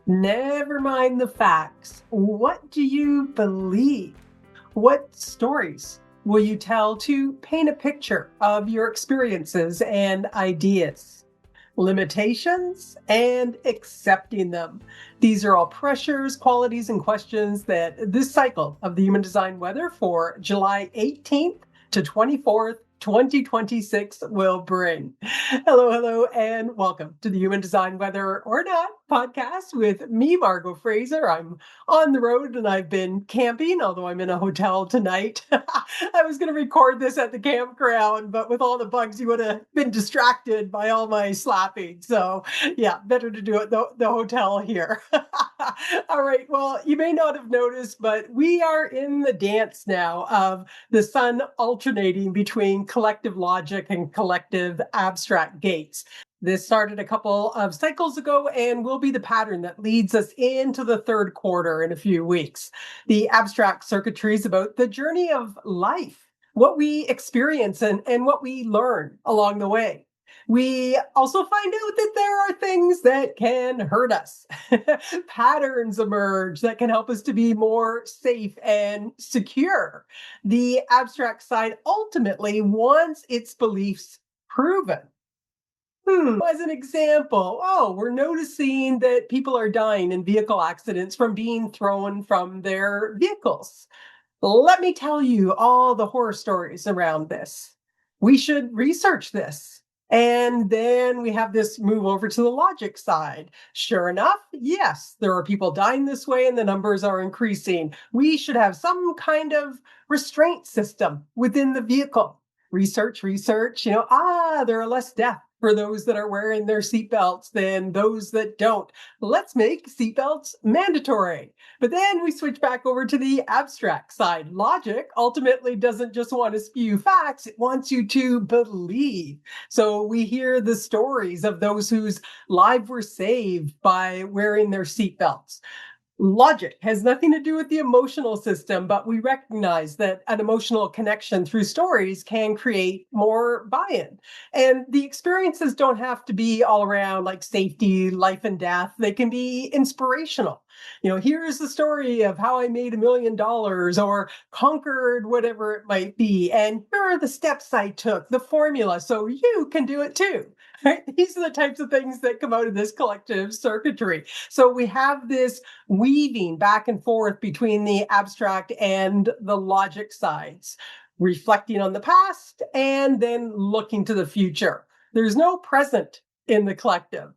Never mind the facts. What do you believe? What stories will you tell to paint a picture of your experiences and ideas? Limitations and accepting them. These are all pressures, qualities, and questions that this cycle of the Human Design Weather for July 18th to 24th, 2026 will bring. Hello, and welcome to the Human Design Weather or Not podcast with me, Margot Fraser. I'm on the road and I've been camping, although I'm in a hotel tonight. I was going to record this at the campground, but with all the bugs, you would have been distracted by all my slapping. So, yeah, better to do it the hotel here. All right. Well, you may not have noticed, but we are in the dance now of the sun alternating between collective logic and collective abstract gates. This started a couple of cycles ago and will be the pattern that leads us into the third quarter in a few weeks. The abstract circuitry is about the journey of life, what we experience and what we learn along the way. We also find out that there are things that can hurt us. Patterns emerge that can help us to be more safe and secure. The abstract side ultimately wants its beliefs proven. As an example, we're noticing that people are dying in vehicle accidents from being thrown from their vehicles. Let me tell you all the horror stories around this. We should research this. And then we have this move over to the logic side. Sure enough, yes, there are people dying this way and the numbers are increasing. We should have some kind of restraint system within the vehicle. Research, there are less deaths for those that are wearing their seatbelts than those that don't. Let's make seatbelts mandatory. But then we switch back over to the abstract side. Logic ultimately doesn't just want to spew facts, it wants you to believe. So we hear the stories of those whose lives were saved by wearing their seatbelts. Logic has nothing to do with the emotional system, but we recognize that an emotional connection through stories can create more buy-in. And the experiences don't have to be all around like safety, life and death. They can be inspirational. Here's the story of how I made $1 million or conquered whatever it might be. And here are the steps I took, the formula, so you can do it too. Right? These are the types of things that come out of this collective circuitry. So we have this weaving back and forth between the abstract and the logic sides, reflecting on the past and then looking to the future. There's no present in the collective.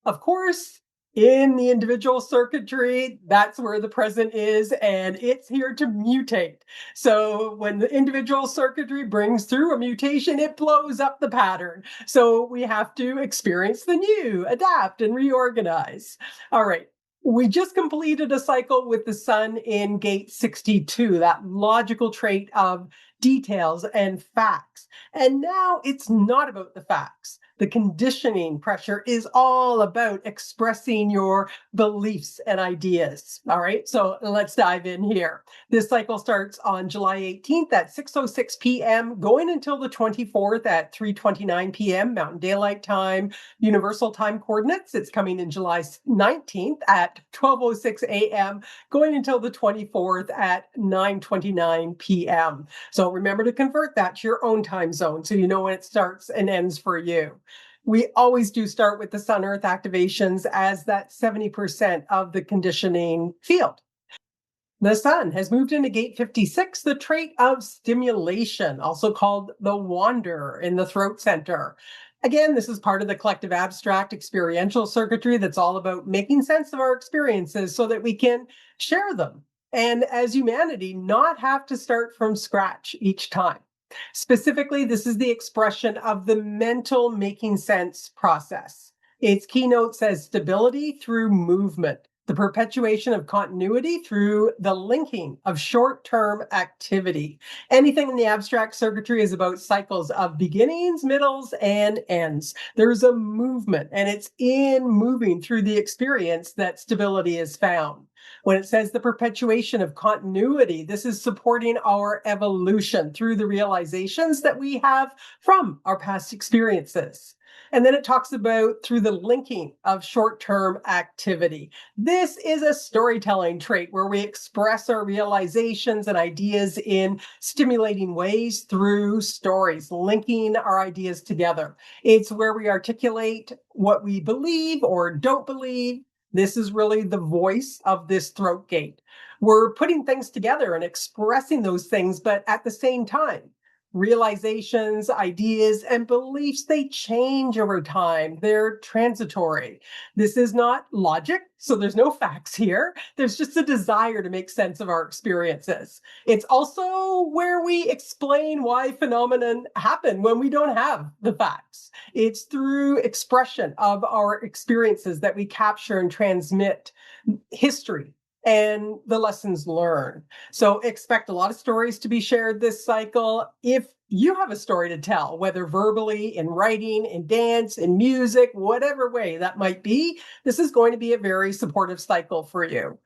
Of course, in the individual circuitry, that's where the present is, and it's here to mutate. So when the individual circuitry brings through a mutation, it blows up the pattern. So we have to experience the new, adapt, and reorganize. All right. We just completed a cycle with the sun in gate 62, that logical trait of details and facts. And now it's not about the facts. The conditioning pressure is all about expressing your beliefs and ideas. All right, so let's dive in here. This cycle starts on July 18th at 6:06 p.m., going until the 24th at 3:29 p.m. Mountain Daylight Time, Universal Time Coordinates. It's coming in July 19th at 12:06 a.m., going until the 24th at 9:29 p.m. So remember to convert that to your own time zone so you know when it starts and ends for you. We always do start with the Sun Earth activations as that 70% of the conditioning field. The sun has moved into gate 56, the trait of stimulation, also called the wanderer in the throat center. Again, this is part of the collective abstract experiential circuitry that's all about making sense of our experiences so that we can share them. And as humanity, not have to start from scratch each time. Specifically, this is the expression of the mental making sense process. Its keynote says stability through movement, the perpetuation of continuity through the linking of short-term activity. Anything in the abstract circuitry is about cycles of beginnings, middles, and ends. There's a movement, and it's in moving through the experience that stability is found. When it says the perpetuation of continuity, this is supporting our evolution through the realizations that we have from our past experiences. And then it talks about through the linking of short term activity. This is a storytelling trait where we express our realizations and ideas in stimulating ways through stories, linking our ideas together. It's where we articulate what we believe or don't believe. This is really the voice of this throat gate. We're putting things together and expressing those things, but at the same time, realizations, ideas, and beliefs, they change over time. They're transitory. This is not logic, so there's no facts here. There's just a desire to make sense of our experiences. It's also where we explain why phenomenon happen when we don't have the facts. It's through expression of our experiences that we capture and transmit history and the lessons learned. So expect a lot of stories to be shared this cycle. If you have a story to tell, whether verbally, in writing, in dance, in music, whatever way that might be, this is going to be a very supportive cycle for you.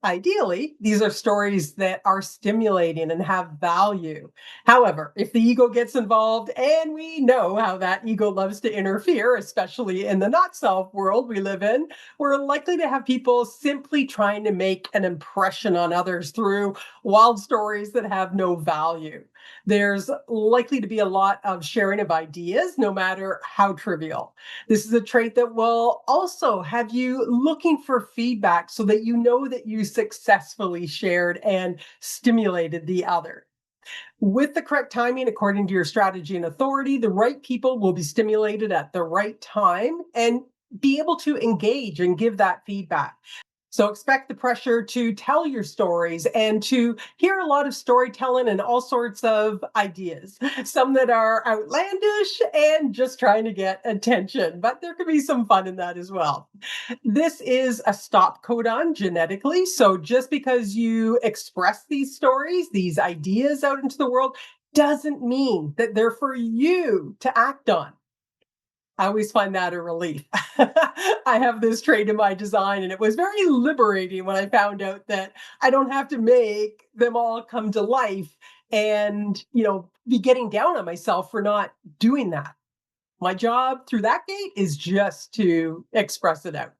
Ideally, these are stories that are stimulating and have value. However, if the ego gets involved, and we know how that ego loves to interfere, especially in the not self world we live in, we're likely to have people simply trying to make an impression on others through wild stories that have no value. There's likely to be a lot of sharing of ideas, no matter how trivial. This is a trait that will also have you looking for feedback so that you know that you successfully shared and stimulated the other. With the correct timing, according to your strategy and authority, the right people will be stimulated at the right time and be able to engage and give that feedback. So expect the pressure to tell your stories and to hear a lot of storytelling and all sorts of ideas, some that are outlandish and just trying to get attention, but there could be some fun in that as well. This is a stop codon genetically. So just because you express these stories, these ideas out into the world, doesn't mean that they're for you to act on. I always find that a relief. I have this trait in my design, and it was very liberating when I found out that I don't have to make them all come to life and, be getting down on myself for not doing that. My job through that gate is just to express it out.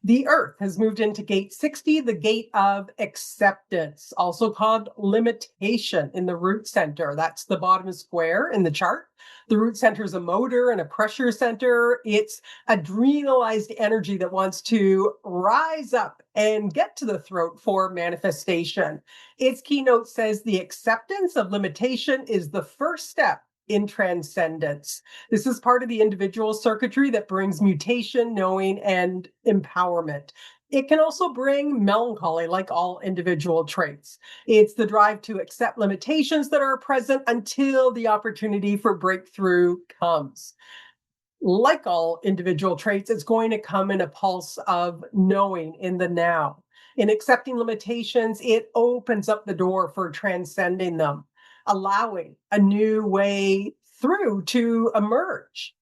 The Earth has moved into gate 60, the gate of acceptance, also called limitation in the root center. That's the bottom square in the chart. The root center is a motor and a pressure center. It's adrenalized energy that wants to rise up and get to the throat for manifestation. Its keynote says the acceptance of limitation is the first step in transcendence. This is part of the individual circuitry that brings mutation, knowing, and empowerment. It can also bring melancholy, like all individual traits. It's the drive to accept limitations that are present until the opportunity for breakthrough comes. Like all individual traits, it's going to come in a pulse of knowing in the now. In accepting limitations, it opens up the door for transcending them, allowing a new way through to emerge.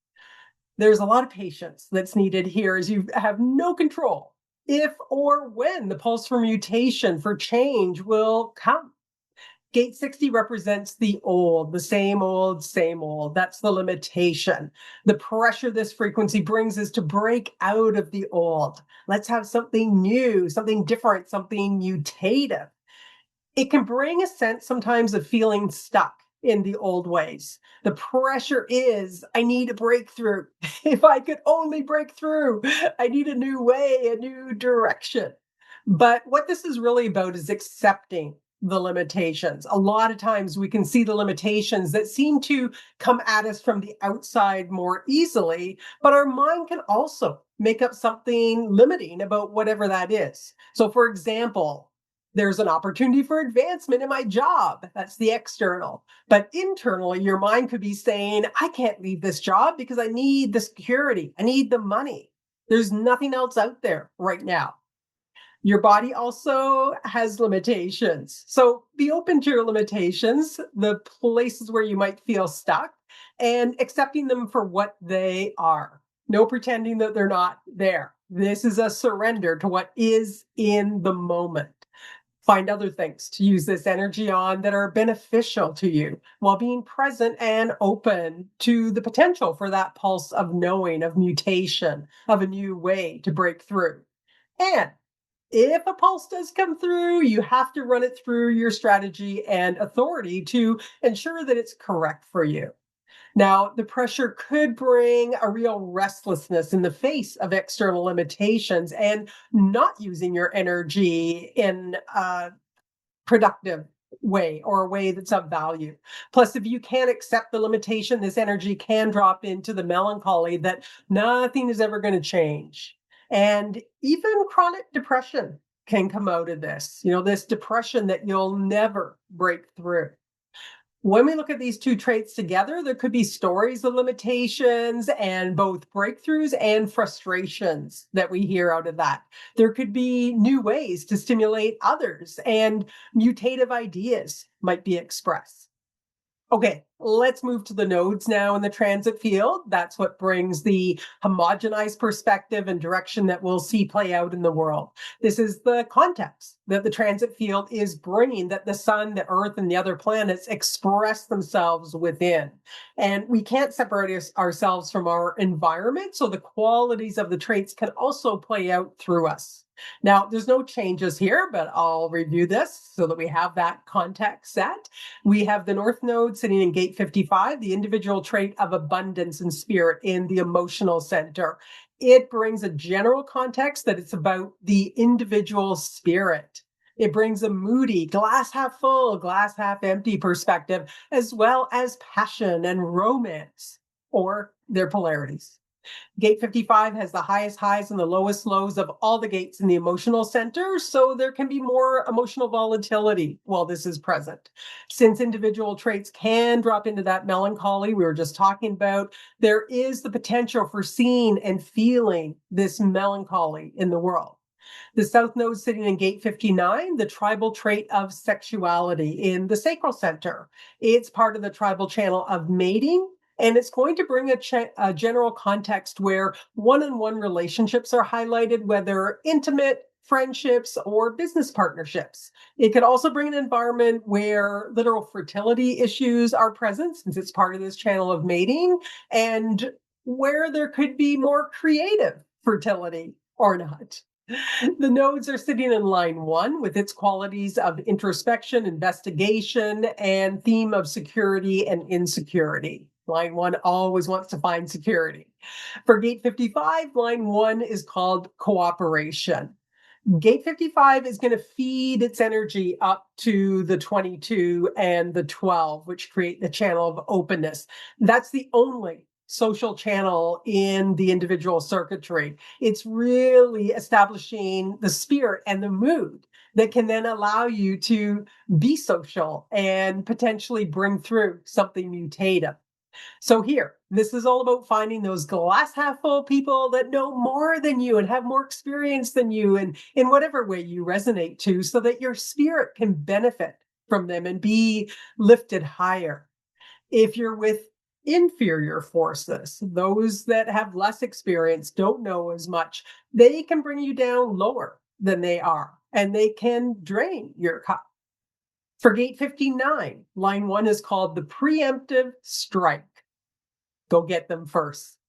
There's a lot of patience that's needed here as you have no control if or when the pulse for mutation, for change will come. Gate 60 represents the old, the same old, same old. That's the limitation. The pressure this frequency brings is to break out of the old. Let's have something new, something different, something mutative. It can bring a sense sometimes of feeling stuck in the old ways. The pressure is, I need a breakthrough. If I could only break through, I need a new way, a new direction. But what this is really about is accepting the limitations. A lot of times we can see the limitations that seem to come at us from the outside more easily, but our mind can also make up something limiting about whatever that is. So, for example, there's an opportunity for advancement in my job. That's the external. But internally, your mind could be saying, I can't leave this job because I need the security. I need the money. There's nothing else out there right now. Your body also has limitations. So be open to your limitations, the places where you might feel stuck, and accepting them for what they are. No pretending that they're not there. This is a surrender to what is in the moment. Find other things to use this energy on that are beneficial to you while being present and open to the potential for that pulse of knowing, of mutation, of a new way to break through. And if a pulse does come through, you have to run it through your strategy and authority to ensure that it's correct for you. Now, the pressure could bring a real restlessness in the face of external limitations and not using your energy in a productive way or a way that's of value. Plus, if you can't accept the limitation, this energy can drop into the melancholy that nothing is ever going to change. And even chronic depression can come out of this, this depression that you'll never break through. When we look at these two traits together, there could be stories of limitations and both breakthroughs and frustrations that we hear out of that. There could be new ways to stimulate others, and mutative ideas might be expressed. Okay, let's move to the nodes now in the transit field. That's what brings the homogenized perspective and direction that we'll see play out in the world. This is the context that the transit field is bringing, that the sun, the earth, and the other planets express themselves within. And we can't separate ourselves from our environment, so the qualities of the traits can also play out through us. Now, there's no changes here, but I'll review this so that we have that context set. We have the North Node sitting in gate 55, the individual trait of abundance and spirit in the emotional center. It brings a general context that it's about the individual spirit. It brings a moody, glass half full, glass half empty perspective, as well as passion and romance, or their polarities. Gate 55 has the highest highs and the lowest lows of all the gates in the emotional center, so there can be more emotional volatility while this is present. Since individual traits can drop into that melancholy we were just talking about, there is the potential for seeing and feeling this melancholy in the world. The South Node sitting in gate 59, the tribal trait of sexuality in the sacral center. It's part of the tribal channel of mating. And it's going to bring a general context where one-on-one relationships are highlighted, whether intimate, friendships, or business partnerships. It could also bring an environment where literal fertility issues are present, since it's part of this channel of mating, and where there could be more creative fertility or not. The nodes are sitting in line 1 with its qualities of introspection, investigation, and theme of security and insecurity. Line 1 always wants to find security. For gate 55, line 1 is called cooperation. Gate 55 is going to feed its energy up to the 22 and the 12, which create the channel of openness. That's the only social channel in the individual circuitry. It's really establishing the spirit and the mood that can then allow you to be social and potentially bring through something mutative. So here, this is all about finding those glass half full people that know more than you and have more experience than you, and in whatever way you resonate to, so that your spirit can benefit from them and be lifted higher. If you're with inferior forces, those that have less experience, don't know as much, they can bring you down lower than they are, and they can drain your cup. For gate 59, line 1 is called the preemptive strike. Go get them first.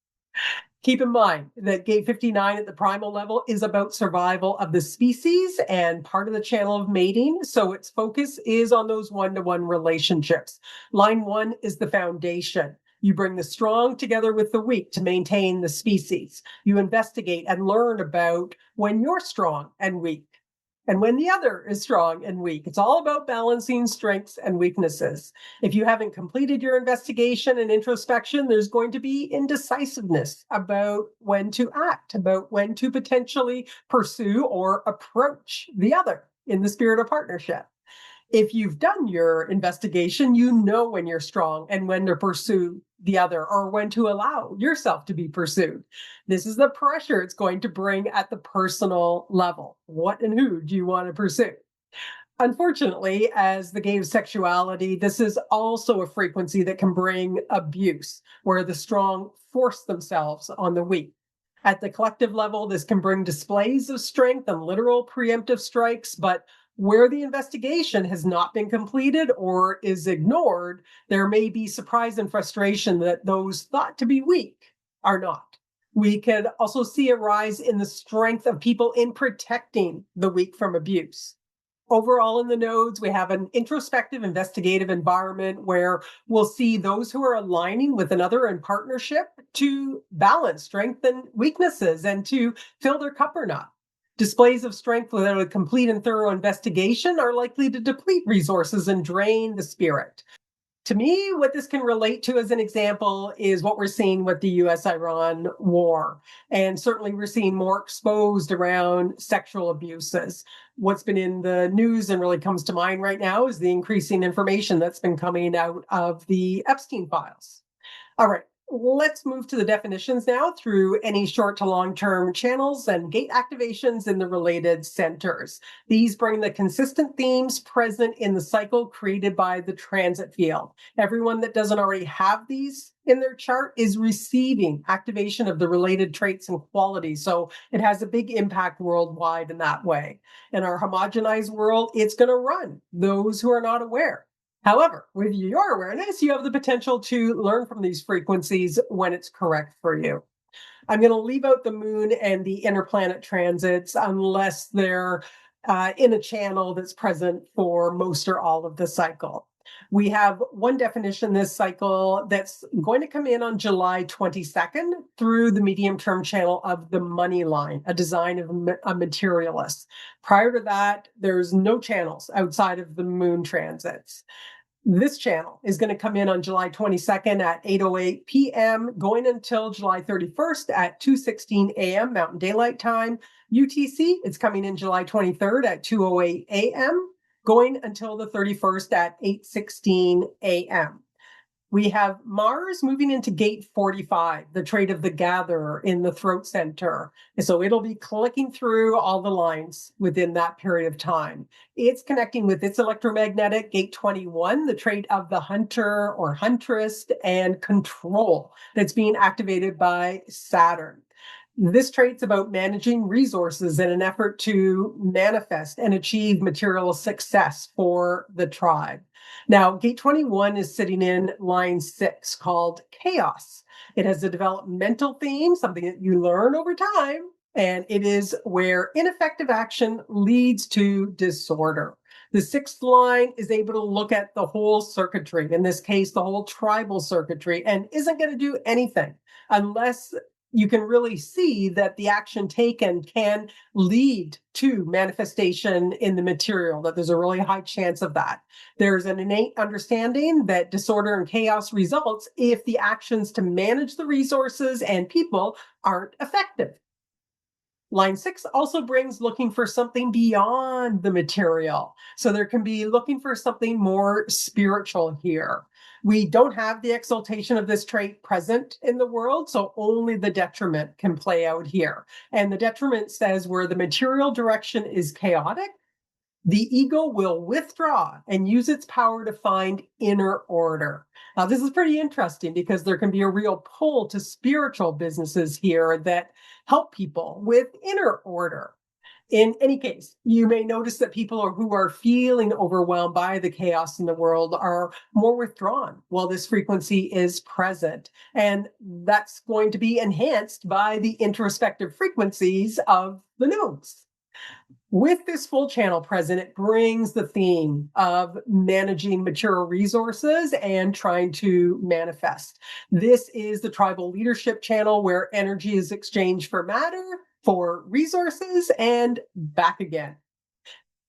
Keep in mind that gate 59 at the primal level is about survival of the species and part of the channel of mating. So its focus is on those one-to-one relationships. Line 1 is the foundation. You bring the strong together with the weak to maintain the species. You investigate and learn about when you're strong and weak, and when the other is strong and weak. It's all about balancing strengths and weaknesses. If you haven't completed your investigation and introspection, there's going to be indecisiveness about when to act, about when to potentially pursue or approach the other in the spirit of partnership. If you've done your investigation, you know when you're strong and when to pursue the other, or when to allow yourself to be pursued. This is the pressure it's going to bring at the personal level. What and who do you want to pursue? Unfortunately, as the gate of sexuality, this is also a frequency that can bring abuse, where the strong force themselves on the weak. At the collective level, this can bring displays of strength and literal preemptive strikes, but Where the investigation has not been completed or is ignored, there may be surprise and frustration that those thought to be weak are not. We could also see a rise in the strength of people in protecting the weak from abuse. Overall, in the nodes, we have an introspective, investigative environment where we'll see those who are aligning with another in partnership to balance strength and weaknesses and to fill their cup or not. Displays of strength without a complete and thorough investigation are likely to deplete resources and drain the spirit. To me, what this can relate to as an example is what we're seeing with the US Iran war. And certainly we're seeing more exposed around sexual abuses. What's been in the news and really comes to mind right now is the increasing information that's been coming out of the Epstein files. All right, let's move to the definitions now through any short to long-term channels and gate activations in the related centers. These bring the consistent themes present in the cycle created by the transit field. Everyone that doesn't already have these in their chart is receiving activation of the related traits and qualities. So it has a big impact worldwide in that way. In our homogenized world, it's going to run those who are not aware. However, with your awareness, you have the potential to learn from these frequencies when it's correct for you. I'm going to leave out the moon and the interplanet transits unless they're in a channel that's present for most or all of the cycle. We have one definition this cycle that's going to come in on July 22nd through the medium term channel of the money line, a design of a materialist. Prior to that, there's no channels outside of the moon transits. This channel is going to come in on July 22nd at 8:08 p.m., going until July 31st at 2:16 a.m. Mountain Daylight Time. UTC, it's coming in July 23rd at 2:08 a.m., going until the 31st at 8:16 a.m. We have Mars moving into gate 45, the trait of the gatherer in the throat center. And so it'll be clicking through all the lines within that period of time. It's connecting with its electromagnetic gate 21, the trait of the hunter or huntress, and control that's being activated by Saturn. This trait's about managing resources in an effort to manifest and achieve material success for the tribe. Now, gate 21 is sitting in line 6 called chaos. It has a developmental theme, something that you learn over time, and it is where ineffective action leads to disorder. The 6th line is able to look at the whole circuitry, in this case, the whole tribal circuitry, and isn't going to do anything unless you can really see that the action taken can lead to manifestation in the material, that there's a really high chance of that. There's an innate understanding that disorder and chaos results if the actions to manage the resources and people aren't effective. Line 6 also brings looking for something beyond the material. So there can be looking for something more spiritual here. We don't have the exaltation of this trait present in the world, so only the detriment can play out here. And the detriment says where the material direction is chaotic, the ego will withdraw and use its power to find inner order. Now, this is pretty interesting because there can be a real pull to spiritual businesses here that help people with inner order. In any case, you may notice that people who are feeling overwhelmed by the chaos in the world are more withdrawn while this frequency is present. And that's going to be enhanced by the introspective frequencies of the nodes. With this full channel present, it brings the theme of managing material resources and trying to manifest. This is the tribal leadership channel where energy is exchanged for matter, for resources, and back again.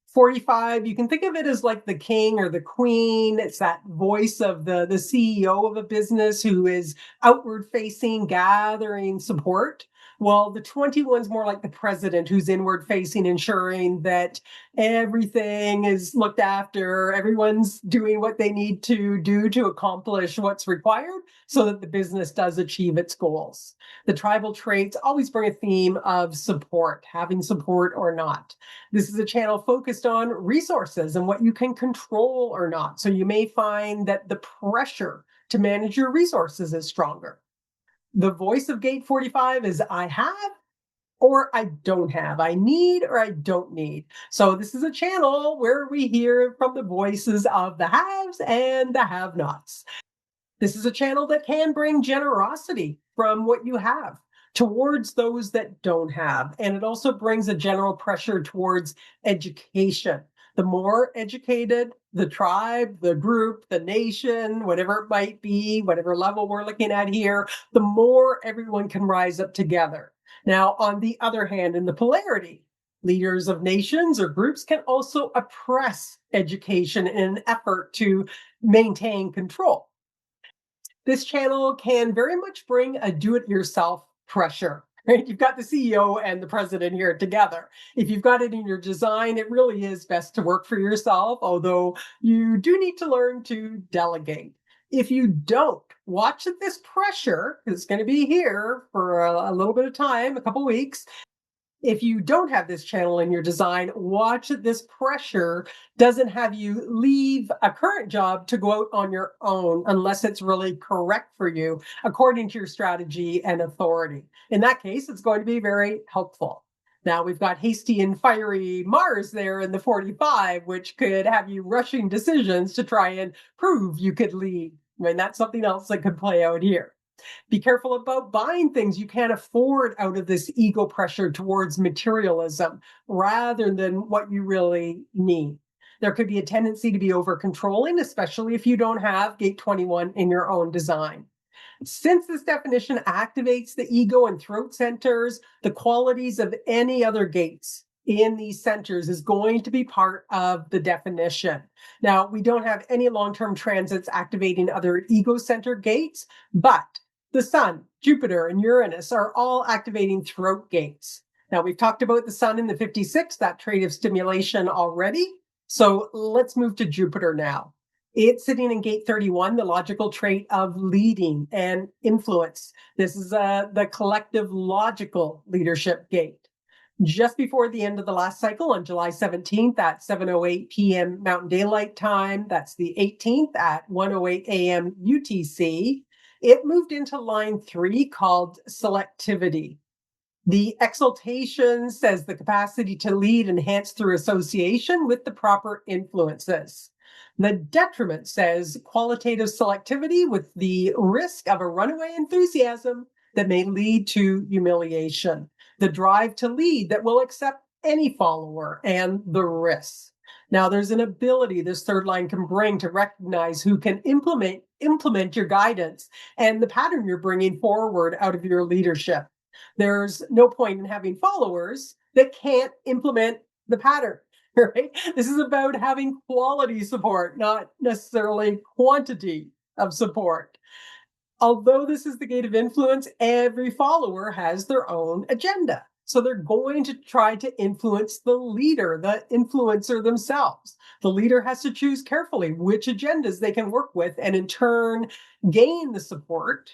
45, you can think of it as like the king or the queen. It's that voice of the CEO of a business who is outward facing, gathering support. Well, the 21's more like the president who's inward facing, ensuring that everything is looked after, everyone's doing what they need to do to accomplish what's required so that the business does achieve its goals. The tribal traits always bring a theme of support, having support or not. This is a channel focused on resources and what you can control or not. So you may find that the pressure to manage your resources is stronger. The voice of gate 45 is I have, or I don't have. I need or I don't need. So this is a channel where we hear from the voices of the haves and the have-nots. This is a channel that can bring generosity from what you have towards those that don't have. And it also brings a general pressure towards education. The more educated the tribe, the group, the nation, whatever it might be, whatever level we're looking at here, the more everyone can rise up together. Now, on the other hand, in the polarity, leaders of nations or groups can also oppress education in an effort to maintain control. This channel can very much bring a do-it-yourself pressure. Right? You've got the CEO and the president here together. If you've got it in your design, it really is best to work for yourself, although you do need to learn to delegate. If you don't, watch this pressure, because it's going to be here for a little bit of time, a couple weeks. If you don't have this channel in your design, watch that this pressure doesn't have you leave a current job to go out on your own unless it's really correct for you, according to your strategy and authority. In that case, it's going to be very helpful. Now, we've got hasty and fiery Mars there in the 45, which could have you rushing decisions to try and prove you could lead. I mean, that's something else that could play out here. Be careful about buying things you can't afford out of this ego pressure towards materialism rather than what you really need. There could be a tendency to be over controlling, especially if you don't have gate 21 in your own design. Since this definition activates the ego and throat centers, the qualities of any other gates in these centers is going to be part of the definition. Now, we don't have any long-term transits activating other ego center gates, but the Sun, Jupiter, and Uranus are all activating throat gates. Now, we've talked about the Sun in the 56, that trait of stimulation already. So let's move to Jupiter now. It's sitting in gate 31, the logical trait of leading and influence. This is the collective logical leadership gate. Just before the end of the last cycle on July 17th at 7:08 p.m. Mountain Daylight Time, that's the 18th at 1:08 a.m. UTC, it moved into line 3 called selectivity. The exaltation says the capacity to lead enhanced through association with the proper influences. The detriment says qualitative selectivity with the risk of a runaway enthusiasm that may lead to humiliation. The drive to lead that will accept any follower and the risks. Now, there's an ability this third line can bring to recognize who can implement your guidance and the pattern you're bringing forward out of your leadership. There's no point in having followers that can't implement the pattern, right? This is about having quality support, not necessarily quantity of support. Although this is the gate of influence, every follower has their own agenda. So they're going to try to influence the leader, the influencer themselves. The leader has to choose carefully which agendas they can work with and in turn gain the support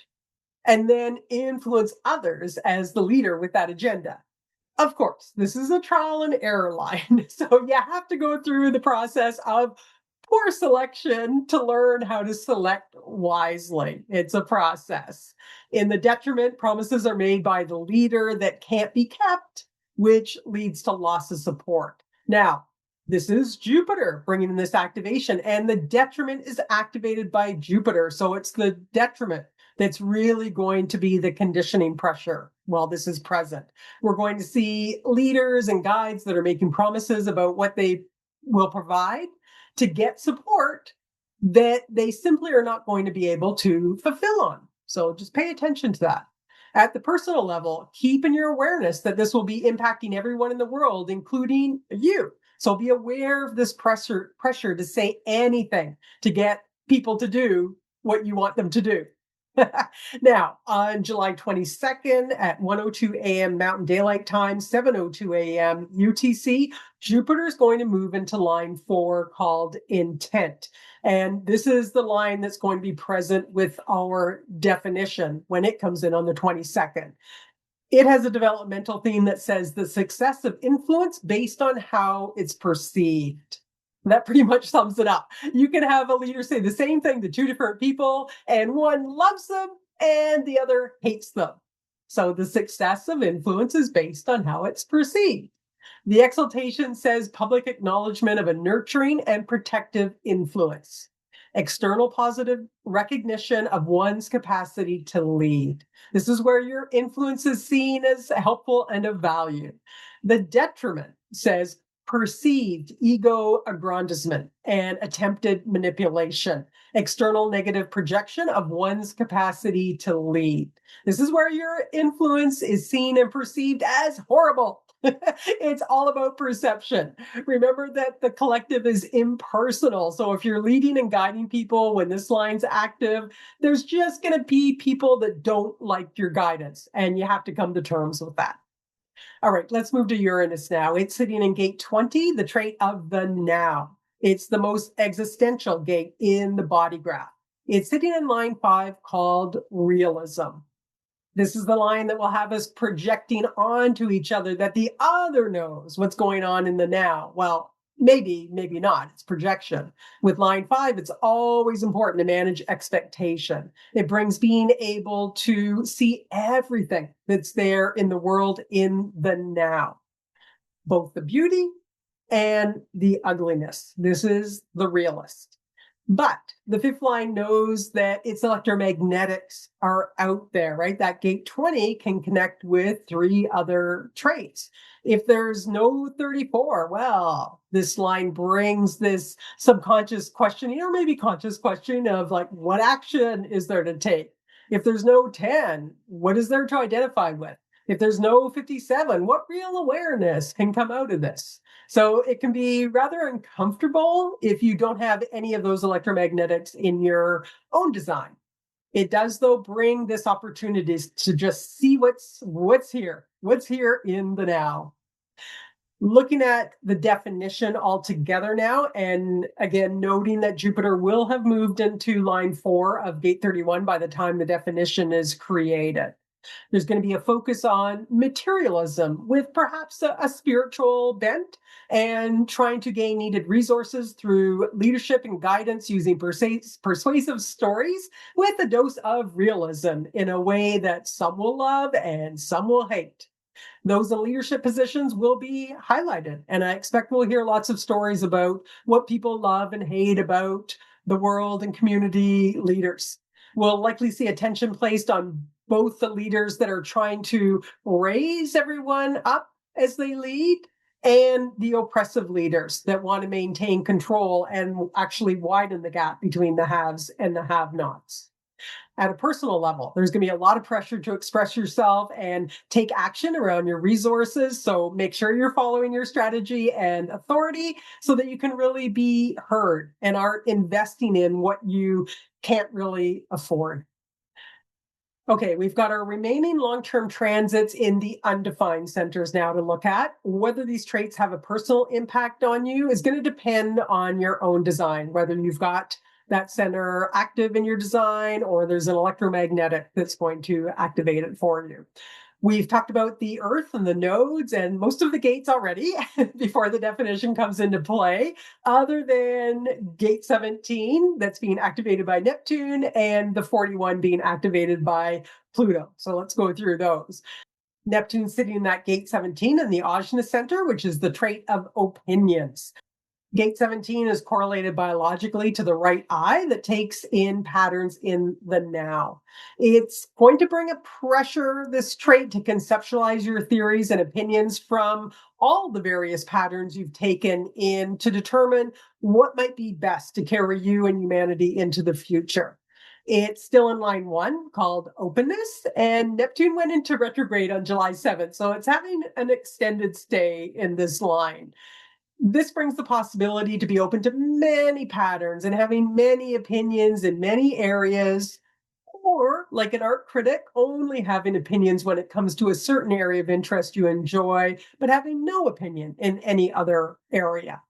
and then influence others as the leader with that agenda. Of course, this is a trial and error line. So you have to go through the process of poor selection to learn how to select wisely. It's a process. In the detriment, promises are made by the leader that can't be kept, which leads to loss of support. Now, this is Jupiter bringing in this activation, and the detriment is activated by Jupiter. So it's the detriment that's really going to be the conditioning pressure while this is present. We're going to see leaders and guides that are making promises about what they will provide to get support that they simply are not going to be able to fulfill on. So just pay attention to that. At the personal level, keep in your awareness that this will be impacting everyone in the world, including you. So be aware of this pressure to say anything to get people to do what you want them to do. Now, on July 22nd at 1:02 a.m. Mountain Daylight Time, 7:02 a.m. UTC, Jupiter is going to move into line 4 called intent. And this is the line that's going to be present with our definition when it comes in on the 22nd. It has a developmental theme that says the success of influence based on how it's perceived. That pretty much sums it up. You can have a leader say the same thing to two different people, and one loves them and the other hates them. So the success of influence is based on how it's perceived. The exaltation says public acknowledgement of a nurturing and protective influence. External positive recognition of one's capacity to lead. This is where your influence is seen as helpful and of value. The detriment says perceived ego aggrandizement and attempted manipulation, external negative projection of one's capacity to lead. This is where your influence is seen and perceived as horrible. It's all about perception. Remember that the collective is impersonal. So if you're leading and guiding people when this line's active, there's just going to be people that don't like your guidance, and you have to come to terms with that. All right, let's move to Uranus now. It's sitting in gate 20, the trait of the now. It's the most existential gate in the body graph. It's sitting in line 5 called realism. This is the line that will have us projecting onto each other that the other knows what's going on in the now. Well, maybe, maybe not. It's projection. With line 5, it's always important to manage expectation. It brings being able to see everything that's there in the world in the now, both the beauty and the ugliness. This is the realist. But the fifth line knows that its electromagnetics are out there, right? That gate 20 can connect with 3 other traits. If there's no 34, well, this line brings this subconscious questioning or maybe conscious questioning of like, what action is there to take? If there's no 10, what is there to identify with? If there's no 57, what real awareness can come out of this? So it can be rather uncomfortable if you don't have any of those electromagnetics in your own design. It does, though, bring this opportunity to just see what's here in the now. Looking at the definition altogether now, and again, noting that Jupiter will have moved into line 4 of gate 31 by the time the definition is created. There's going to be a focus on materialism with perhaps a spiritual bent and trying to gain needed resources through leadership and guidance using persuasive stories with a dose of realism in a way that some will love and some will hate. Those in leadership positions will be highlighted. And I expect we'll hear lots of stories about what people love and hate about the world and community leaders. We'll likely see attention placed on both the leaders that are trying to raise everyone up as they lead and the oppressive leaders that want to maintain control and actually widen the gap between the haves and the have-nots. At a personal level, there's going to be a lot of pressure to express yourself and take action around your resources. So make sure you're following your strategy and authority so that you can really be heard and aren't investing in what you can't really afford. Okay, we've got our remaining long-term transits in the undefined centers now to look at. Whether these traits have a personal impact on you is going to depend on your own design, whether you've got that center active in your design or there's an electromagnetic that's going to activate it for you. We've talked about the Earth and the nodes and most of the gates already before the definition comes into play, other than gate 17 that's being activated by Neptune and the 41 being activated by Pluto. So let's go through those. Neptune sitting in that gate 17 in the Ajna center, which is the trait of opinions. Gate 17 is correlated biologically to the right eye that takes in patterns in the now. It's going to bring a pressure, this trait, to conceptualize your theories and opinions from all the various patterns you've taken in to determine what might be best to carry you and humanity into the future. It's still in line 1 called openness, and Neptune went into retrograde on July 7th, so it's having an extended stay in this line. This brings the possibility to be open to many patterns and having many opinions in many areas, or like an art critic, only having opinions when it comes to a certain area of interest you enjoy, but having no opinion in any other area.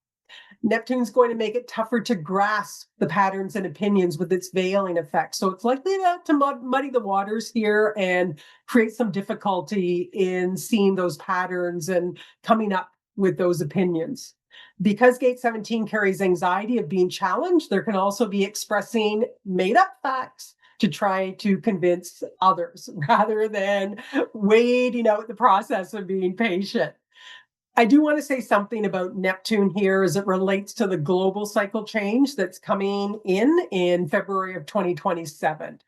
Neptune's going to make it tougher to grasp the patterns and opinions with its veiling effect. So it's likely to muddy the waters here and create some difficulty in seeing those patterns and coming up with those opinions. Because gate 17 carries anxiety of being challenged, there can also be expressing made up facts to try to convince others rather than waiting out the process of being patient. I do want to say something about Neptune here as it relates to the global cycle change that's coming in February of 2027.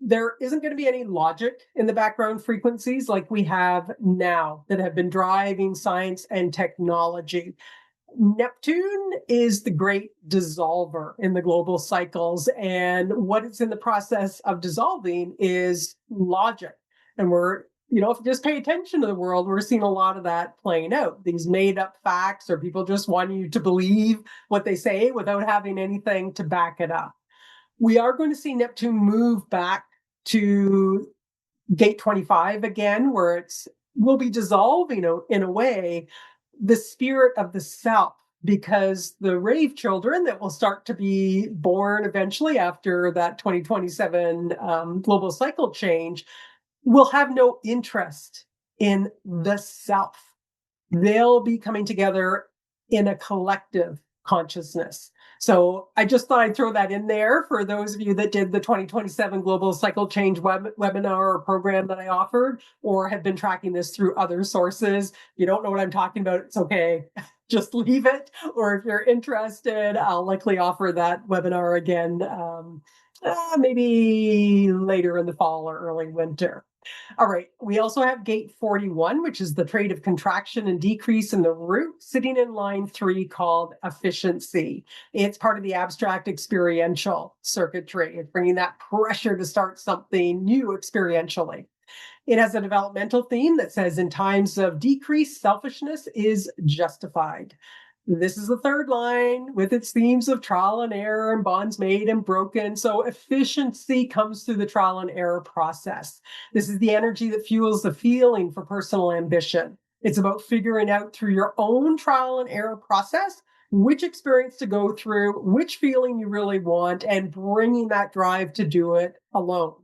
There isn't going to be any logic in the background frequencies like we have now that have been driving science and technology. Neptune is the great dissolver in the global cycles. And what it's in the process of dissolving is logic. And if you just pay attention to the world, we're seeing a lot of that playing out. These made up facts or people just wanting you to believe what they say without having anything to back it up. We are going to see Neptune move back to gate 25 again, where it's will be dissolving in a way the spirit of the self, because the rave children that will start to be born eventually after that 2027 global cycle change will have no interest in the self. They'll be coming together in a collective consciousness. So I just thought I'd throw that in there for those of you that did the 2027 Global Cycle Change webinar or program that I offered, or have been tracking this through other sources. If you don't know what I'm talking about, it's okay. Just leave it. Or if you're interested, I'll likely offer that webinar again, maybe later in the fall or early winter. All right. We also have gate 41, which is the trait of contraction and decrease in the root, sitting in line 3 called efficiency. It's part of the abstract experiential circuitry. It's bringing that pressure to start something new experientially. It has a developmental theme that says in times of decrease, selfishness is justified. This is the third line with its themes of trial and error and bonds made and broken. So efficiency comes through the trial and error process. This is the energy that fuels the feeling for personal ambition. It's about figuring out through your own trial and error process which experience to go through, which feeling you really want, and bringing that drive to do it alone.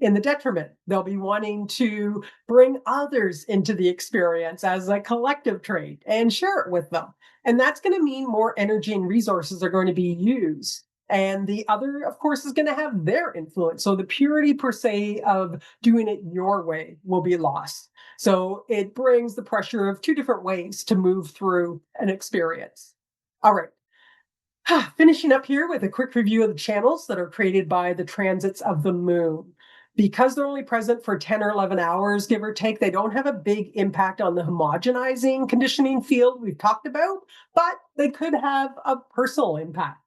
In the detriment, they'll be wanting to bring others into the experience as a collective trait and share it with them. And that's going to mean more energy and resources are going to be used. And the other, of course, is going to have their influence. So the purity per se of doing it your way will be lost. So it brings the pressure of 2 different ways to move through an experience. All right. Finishing up here with a quick review of the channels that are created by the transits of the moon. Because they're only present for 10 or 11 hours, give or take, they don't have a big impact on the homogenizing conditioning field we've talked about, but they could have a personal impact.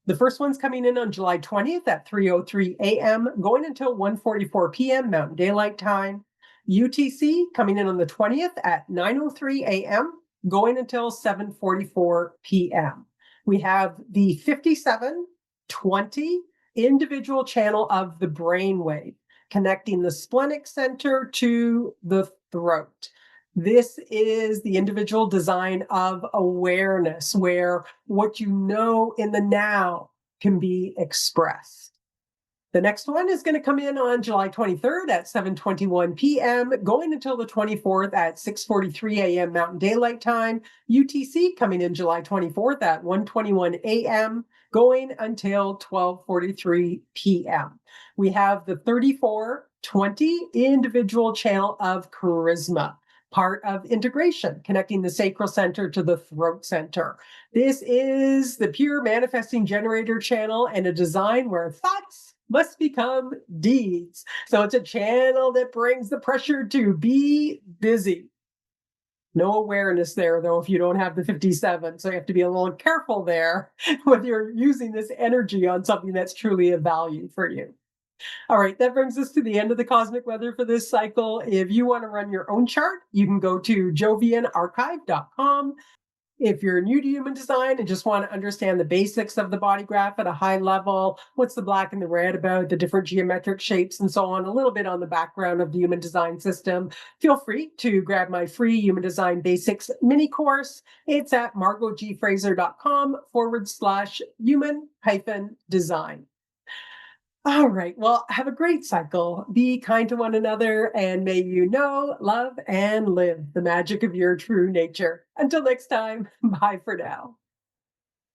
The first one's coming in on July 20th at 3:03 a.m., going until 1:44 p.m. Mountain Daylight Time. UTC coming in on the 20th at 9:03 a.m., going until 7:44 p.m. We have the 5720 individual channel of the brainwave, connecting the splenic center to the throat. This is the individual design of awareness, where what you know in the now can be expressed. The next one is going to come in on July 23rd at 7:21 p.m., going until the 24th at 6:43 a.m. Mountain Daylight Time. UTC coming in July 24th at 1:21 a.m., going until 12:43 p.m. We have the 3420 individual channel of charisma, part of integration, connecting the sacral center to the throat center. This is the pure manifesting generator channel and a design where thoughts must become deeds. So it's a channel that brings the pressure to be busy. No awareness there, though, if you don't have the 57. So you have to be a little careful there when you're using this energy on something that's truly of value for you. All right, that brings us to the end of the cosmic weather for this cycle. If you want to run your own chart, you can go to jovianarchive.com. If you're new to human design and just want to understand the basics of the body graph at a high level, what's the black and the red about, the different geometric shapes and so on, a little bit on the background of the human design system, feel free to grab my free Human Design Basics mini course. It's at margotgfraser.com/human-design. All right. Well, have a great cycle. Be kind to one another, and may you know, love, and live the magic of your true nature. Until next time, bye for now.